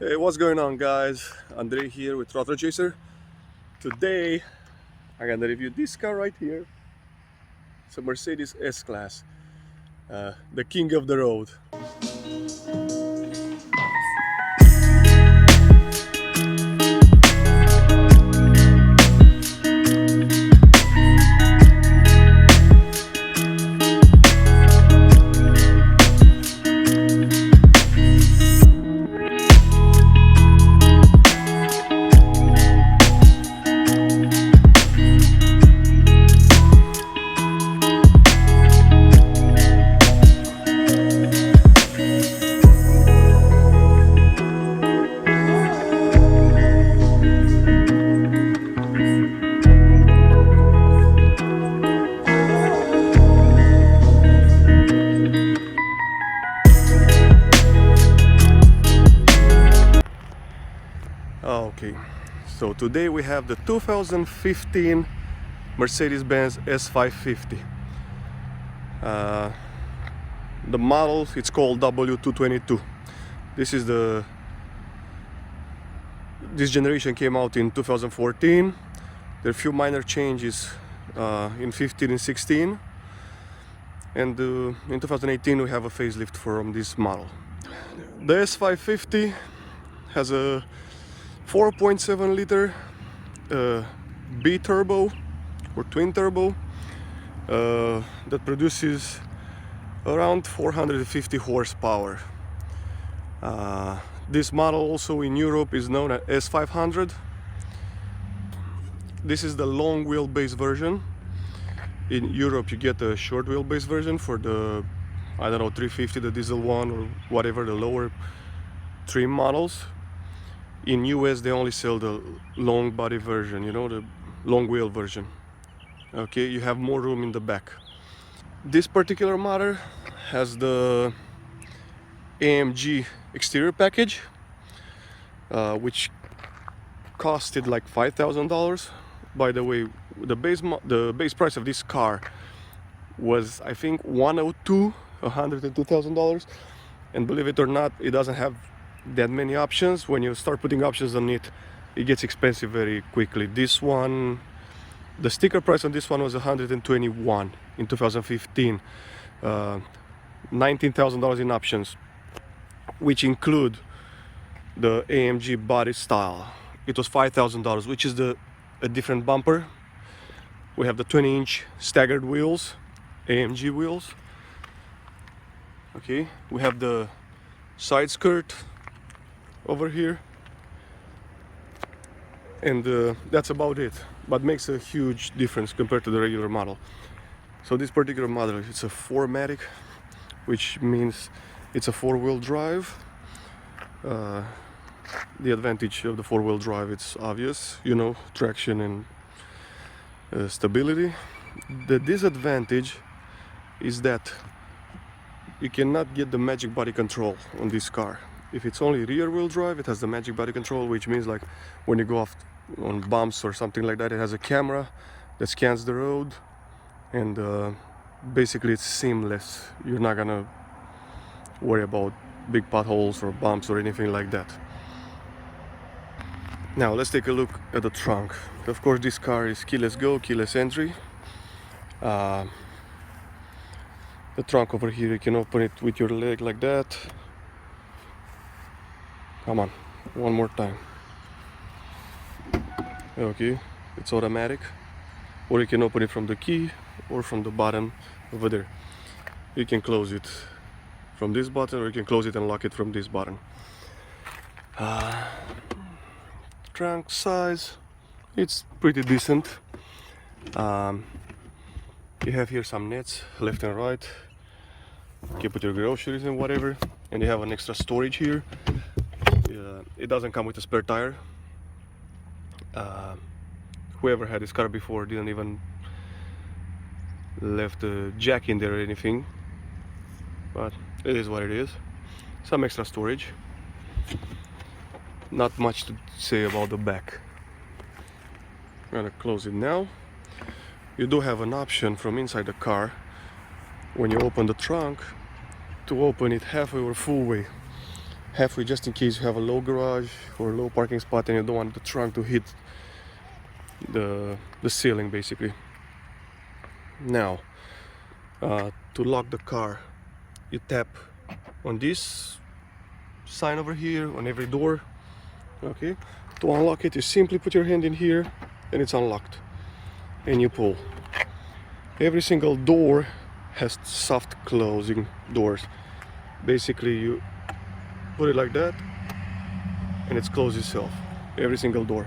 Hey, what's going on, guys? Andre here with Throttle Chaser. Today I'm gonna review this car right here. It's a Mercedes S-Class, the king of the road. Okay, so today we have the 2015 Mercedes-Benz S550. The model, it's called W222. This generation came out in 2014. There are a few minor changes in 15 and 16, and in 2018 we have a facelift from this model. The S550 has a 4.7 liter B turbo or twin turbo that produces around 450 horsepower. This model also in Europe is known as S500. This is the long wheelbase version. In Europe you get a short wheelbase version for the, I don't know, 350, the diesel one, or whatever, the lower trim models. In US they only sell the long body version, you know, the long wheel version. Okay, you have more room in the back. This particular model has the AMG exterior package, which costed like $5,000. By the way, the base price of this car was, I think, $102,000, and believe it or not, it doesn't have that many options. When you start putting options on it, it gets expensive very quickly. This one, the sticker price on this one was $121 in 2015. $19,000 in options, which include the AMG body style. It was $5,000, which is a different bumper. We have the 20-inch staggered wheels, AMG wheels. Okay, we have the side skirt over here, and that's about it, but makes a huge difference compared to the regular model. So this particular model, it's a 4MATIC, which means it's a four-wheel drive. The advantage of the four-wheel drive, it's obvious, you know, traction and stability. The disadvantage is that you cannot get the magic body control on this car. If it's only rear-wheel drive, it has the magic body control, which means like when you go off on bumps or something like that, it has a camera that scans the road, and basically it's seamless. You're not gonna worry about big potholes or bumps or anything like that. Now let's take a look at the trunk. Of course, this car is keyless go, keyless entry. The trunk over here, you can open it with your leg like that. Come on, one more time. Okay, it's automatic, or you can open it from the key or from the button over there. You can close it from this button, or you can close it and lock it from this button. Trunk size, it's pretty decent. You have here some nets left and right. You can put your groceries and whatever, and you have an extra storage here. It doesn't come with a spare tire. Whoever had this car before didn't even left a jack in there or anything, but it is what it is. Some extra storage. Not much to say about the back. I'm gonna close it now. You do have an option from inside the car when you open the trunk to open it halfway or full way. halfway, just in case you have a low garage or a low parking spot and you don't want the trunk to hit the ceiling, basically. Now, to lock the car, you tap on this sign over here on every door. Okay, to unlock it, you simply put your hand in here and it's unlocked, and you pull. Every single door has soft closing doors. Basically, you put it like that and it's closed itself, every single door.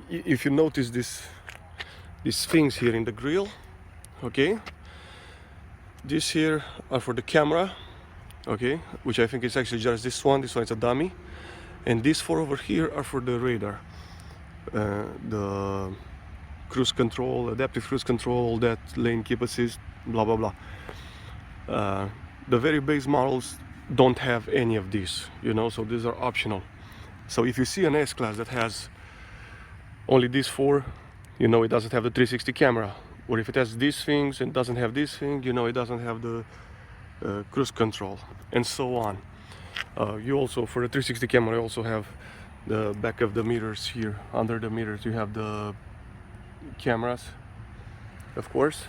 If you notice these things here in the grill, okay, these here are for the camera, okay, which I think is actually just this one is a dummy, and these four over here are for the radar, the cruise control, adaptive cruise control, that lane keep assist, blah blah blah. The very base models don't have any of these, you know, so these are optional. So if you see an S-Class that has only these four, you know it doesn't have the 360 camera. Or if it has these things and doesn't have this thing, you know it doesn't have the cruise control, and so on. You also, for the 360 camera, you also have the back of the mirrors here. Under the mirrors you have the cameras, of course.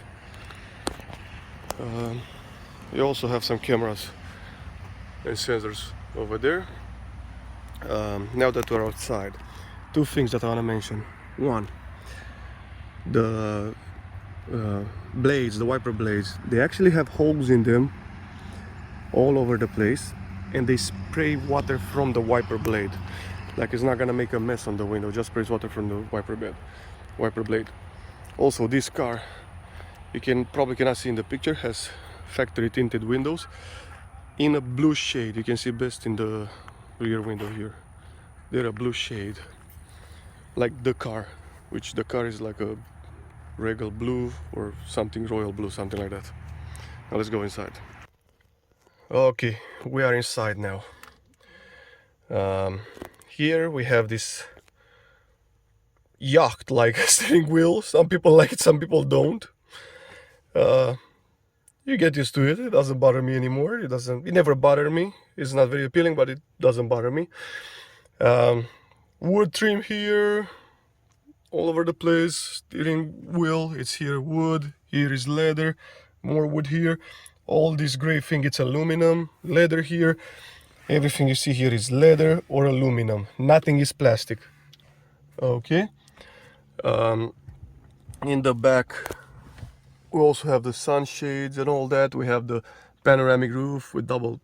You also have some cameras and sensors over there. Now that we're outside, two things that I want to mention. One, the blades, the wiper blades, they actually have holes in them all over the place, and they spray water from the wiper blade. Like, it's not gonna make a mess on the window, just sprays water from the wiper blade. Also, this car, you probably cannot see in the picture, has factory tinted windows in a blue shade. You can see best in the rear window here. They're a blue shade, like the car, which the car is like a regal blue or something, royal blue, something like that. Now let's go inside. Okay, we are inside now. Here we have this yacht-like steering wheel. Some people like it, some people don't. You get used to it. It doesn't bother me anymore. It never bothered me. It's not very appealing, but it doesn't bother me. Wood trim here, all over the place. Steering wheel, it's here wood, here is leather, more wood here. All this gray thing, it's aluminum, leather here. Everything you see here is leather or aluminum. Nothing is plastic. Okay. In the back, we also have the sunshades and all that. We have the panoramic roof with double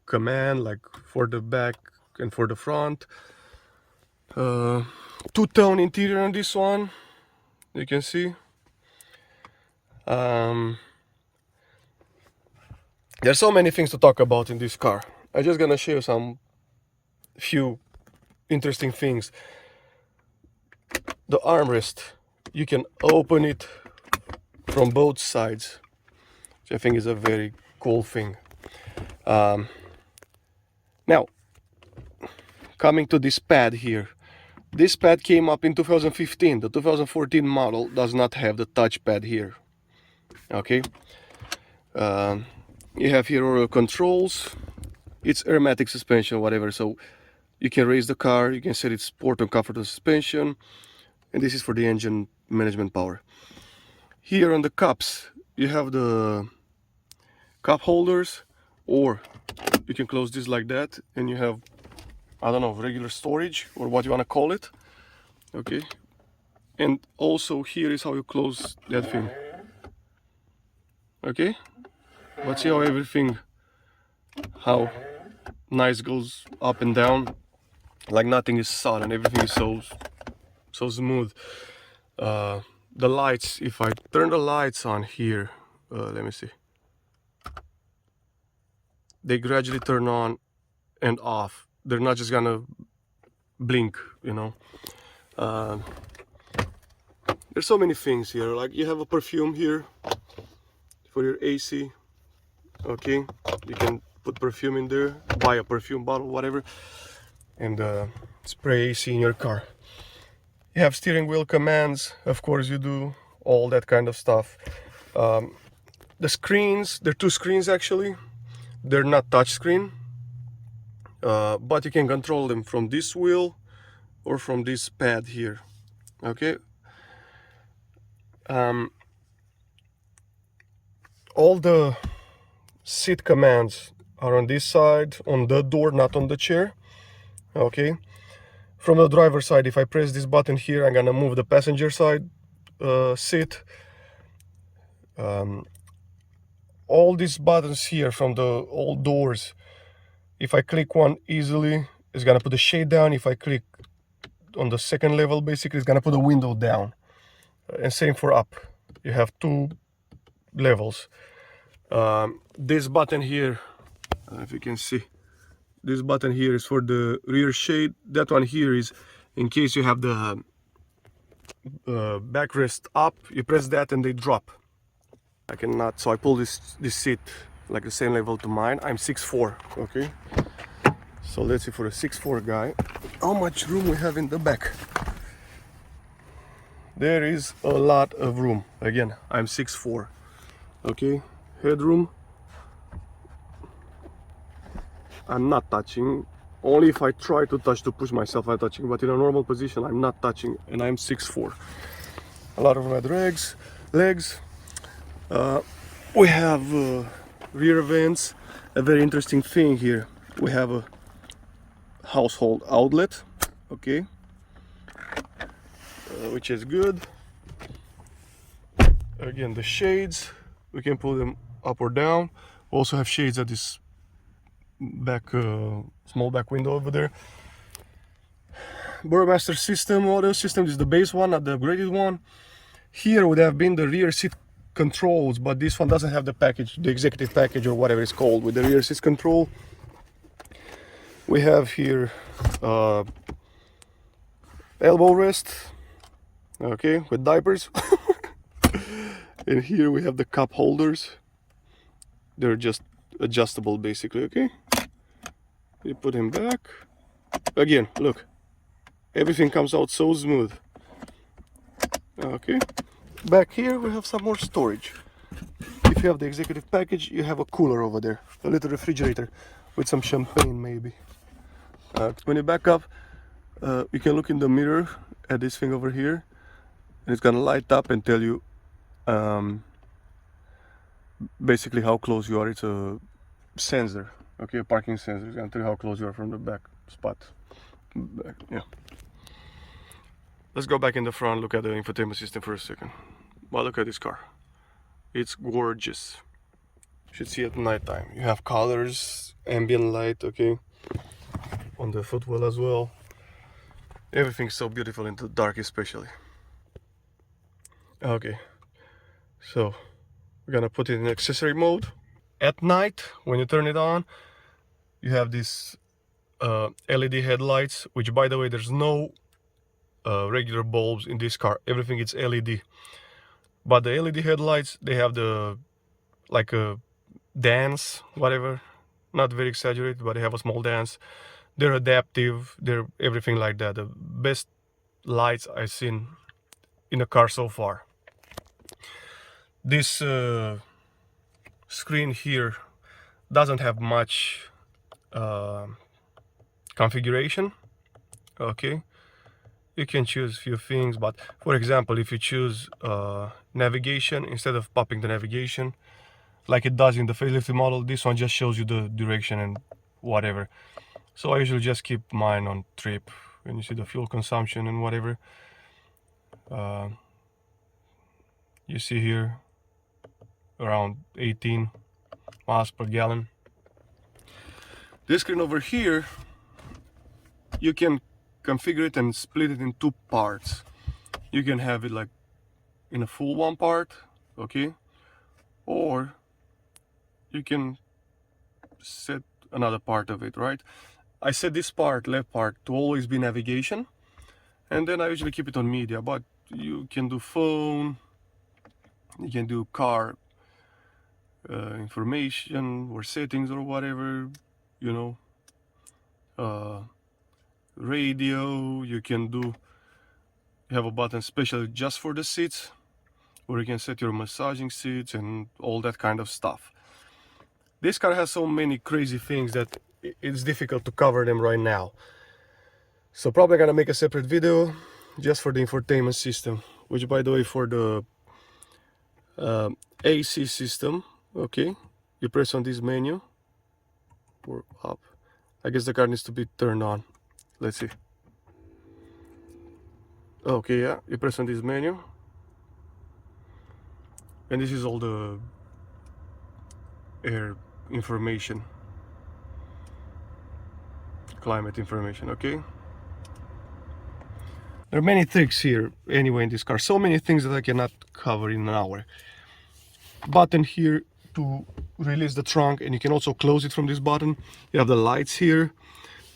command, like for the back and for the front. Two-tone interior on this one, you can see. There's so many things to talk about in this car. I'm just gonna show you some few interesting things. The armrest, you can open it from both sides, which I think is a very cool thing. Now, coming to this pad here. This pad came up in 2015. The 2014 model does not have the touch pad here. Okay. You have here all controls. It's aromatic suspension, whatever, so you can raise the car, you can set it sport and comfortable suspension, and this is for the engine management power. Here on the cups, you have the cup holders, or you can close this like that, and you have, I don't know, regular storage, or what you want to call it. Okay. And also here is how you close that thing. Okay. But see how everything, how nice goes up and down, like nothing is sudden, everything is so smooth. The lights, if I turn the lights on here, let me see, they gradually turn on and off. They're not just gonna blink, you know. There's so many things here, like you have a perfume here for your AC. Okay, you can put perfume in there, buy a perfume bottle, whatever, and spray AC in your car. You have steering wheel commands, of course you do, all that kind of stuff. The screens, there are two screens actually. They're not touch screen. but you can control them from this wheel or from this pad here. Okay. All the seat commands are on this side, on the door, not on the chair. Okay. From the driver's side, if I press this button here, I'm gonna move the passenger side seat. All these buttons here from the old doors, if I click one easily, it's gonna put the shade down. If I click on the second level, basically, it's gonna put the window down. And same for up. You have two levels. This button here, I don't know if you can see, this button here is for the rear shade. That one here is in case you have the backrest up, you press that and they drop. I cannot, so I pull this seat like the same level to mine. I'm 6'4", okay? So let's see for a 6'4" guy, how much room we have in the back. There is a lot of room. Again, I'm 6'4", okay? Headroom, I'm not touching. Only if I try to touch, to push myself, I'm touching. But in a normal position, I'm not touching, and I'm 6'4". A lot of red legs. We have rear vents. A very interesting thing here. We have a household outlet, okay, which is good. Again, the shades, we can pull them up or down. We also have shades at this back, small back window over there. Burmaster system, audio system, this is the base one, not the upgraded one. Here would have been the rear seat controls, but this one doesn't have the package, the executive package or whatever it's called, with the rear seat control. We have here elbow rest, okay, with diapers. And here we have the cup holders. They're just adjustable basically, okay? You put him back. Again, look, everything comes out so smooth. Okay, back here we have some more storage. If you have the executive package, you have a cooler over there, a little refrigerator with some champagne maybe. When you back up, you can look in the mirror at this thing over here, and it's gonna light up and tell you basically how close you are. It's a sensor, okay, a parking sensor. It's gonna tell you how close you are from the back spot. Yeah. Let's go back in the front, look at the infotainment system for a second. Well, look at this car. It's gorgeous. You should see it at nighttime. You have colors, ambient light, okay, on the footwell as well. Everything's so beautiful in the dark, especially. Okay, so we're gonna put it in accessory mode. At night, when you turn it on, you have these LED headlights, which, by the way, there's no regular bulbs in this car. Everything is LED. But the LED headlights, they have the like a dance, whatever. Not very exaggerated, but they have a small dance. They're adaptive. They're everything like that. The best lights I've seen in a car so far. This screen here doesn't have much configuration, okay. You can choose a few things, but for example, if you choose navigation, instead of popping the navigation like it does in the facelifted model, this one just shows you the direction and whatever. So I usually just keep mine on trip. When you see the fuel consumption and whatever, you see here around 18 miles per gallon. This screen over here, you can configure it and split it in two parts. You can have it like in a full one part, okay, or you can set another part of it, right? I set this part, left part, to always be navigation, and then I usually keep it on media, but you can do phone, you can do car information or settings or whatever, you know, radio. You can do, you have a button specially just for the seats, where you can set your massaging seats and all that kind of stuff. This car has so many crazy things that it's difficult to cover them right now. So probably gonna make a separate video just for the infotainment system, which by the way, for the AC system, okay, you press on this menu or up. I guess the car needs to be turned on. Let's see. Okay, yeah, you press on this menu, and this is all the air information, climate information. Okay, there are many tricks here anyway in this car, so many things that I cannot cover in an hour. Button here to release the trunk, and you can also close it from this button. You have the lights here,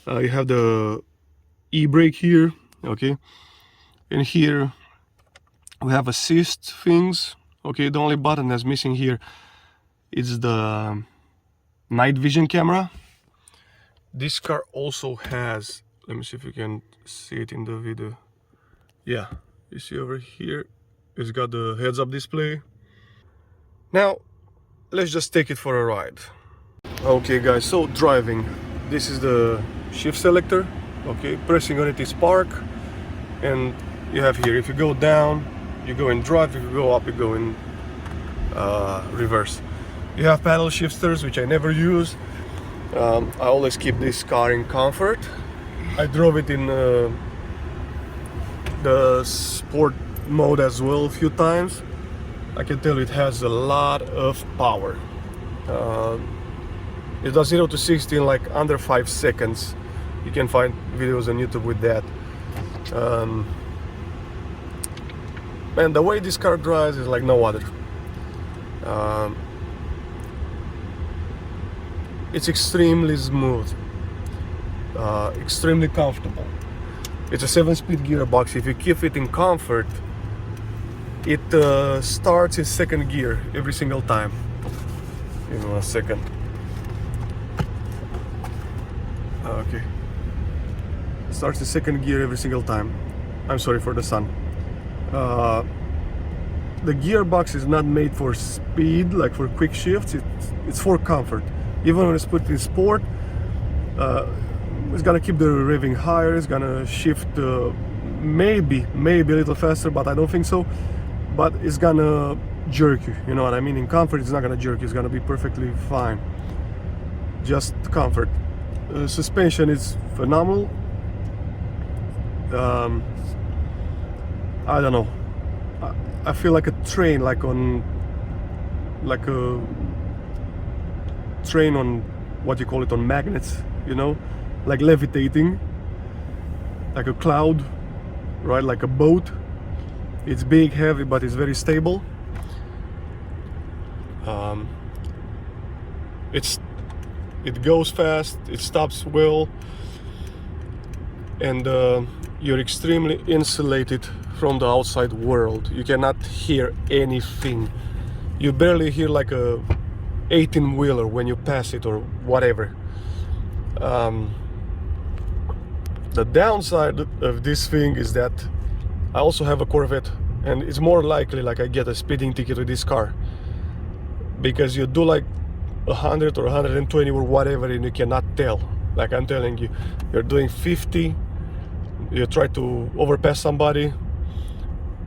you have the e-brake here, okay, and here we have assist things. Okay, the only button that's missing here is the night vision camera. This car also has, let me see if you can see it in the video. Yeah, you see over here, it's got the heads-up display. Now, let's just take it for a ride. Okay guys, so driving. This is the shift selector. Okay, pressing on it is park. And you have here, if you go down, you go in drive. If you go up, you go in reverse. You have paddle shifters, which I never use. I always keep this car in comfort. I drove it in the sport mode as well a few times. I can tell it has a lot of power. It does 0 to 60 in like under 5 seconds. You can find videos on YouTube with that. And the way this car drives is like no other. It's extremely smooth, extremely comfortable. It's a 7-speed gearbox. If you keep it in comfort, it starts in second gear every single time. Give me 1 second. Okay. Starts in second gear every single time. I'm sorry for the sun. The gearbox is not made for speed, like for quick shifts. It's for comfort. Even when it's put in sport, it's gonna keep the revving higher. It's gonna shift maybe a little faster, but I don't think so. But it's gonna jerk you, you know what I mean? In comfort, it's not gonna jerk you. It's gonna be perfectly fine. Just comfort. Suspension is phenomenal. I don't know. I feel like a train, like a train on, what you call it, on magnets, you know, like levitating, like a cloud, right? Like a boat. It's big, heavy, but it's very stable. It goes fast, it stops well, and you're extremely insulated from the outside world. You cannot hear anything. You barely hear like a 18-wheeler when you pass it or whatever. The downside of this thing is that I also have a Corvette, and it's more likely like I get a speeding ticket with this car, because you do like 100 or 120 or whatever and you cannot tell. Like I'm telling you, you're doing 50, you try to overpass somebody,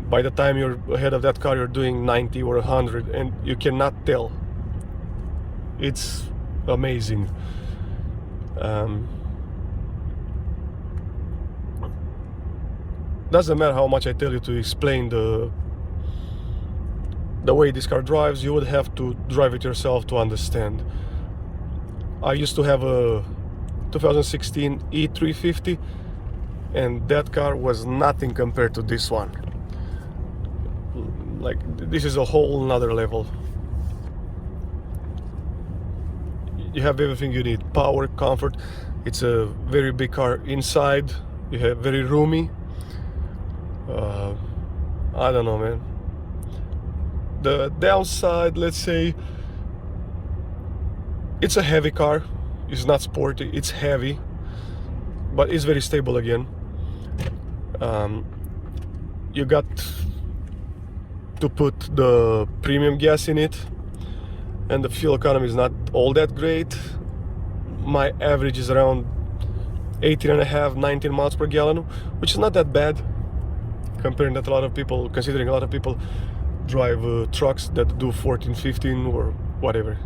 by the time you're ahead of that car you're doing 90 or 100 and you cannot tell. It's amazing. Doesn't matter how much I tell you to explain the way this car drives, you would have to drive it yourself to understand. I used to have a 2016 E350, and that car was nothing compared to this one. Like, this is a whole nother level. You have everything you need: power, comfort. It's a very big car inside. You have very roomy. I don't know, man. The downside, let's say, it's a heavy car. It's not sporty, it's heavy, but it's very stable again. You got to put the premium gas in it, and the fuel economy is not all that great. my average is around 18.5, 19 miles per gallon, which is not that bad, considering a lot of people drive trucks that do 14, 15 or whatever.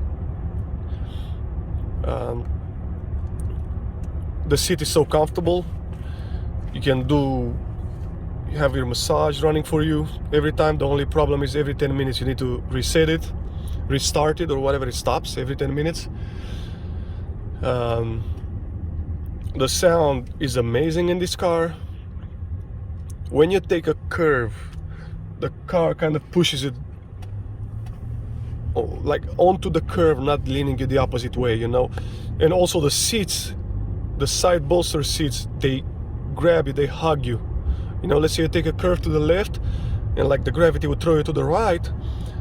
The seat is so comfortable. You can have your massage running for you every time. The only problem is every 10 minutes you need to reset it, restart it, or whatever, it stops every 10 minutes. The sound is amazing in this car. When you take a curve, the car kind of pushes it like onto the curve, not leaning you the opposite way, you know. And also the seats, the side bolster seats, they grab you, they hug you. You know, let's say you take a curve to the left and like the gravity would throw you to the right,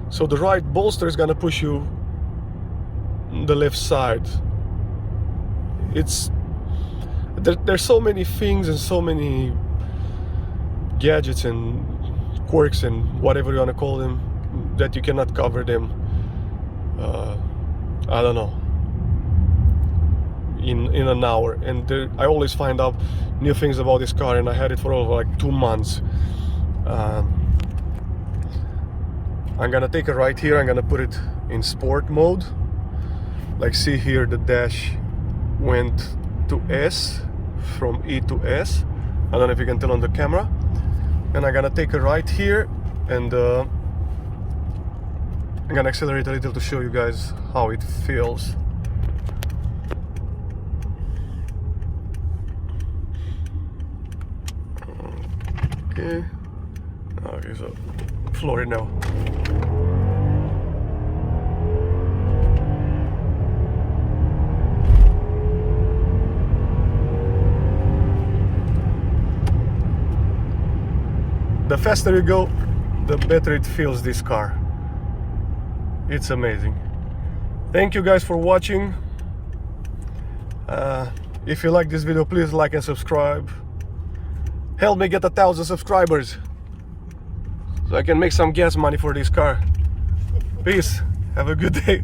so the right bolster is gonna push you the left side. There's so many things and so many gadgets and quirks and whatever you want to call them that you cannot cover them, I don't know, in an hour. And I always find out new things about this car, and I had it for over like 2 months. I'm gonna take it right here. I'm gonna put it in sport mode. Like, see here, the dash went to S, from E to S. I don't know if you can tell on the camera. And I'm gonna take it right here, and I'm gonna accelerate a little to show you guys how it feels. Okay, so floor it now. The faster you go, the better it feels, this car. It's amazing. Thank you guys for watching. If you like this video, please like and subscribe. Help me get 1,000 subscribers so I can make some gas money for this car. Peace. Have a good day.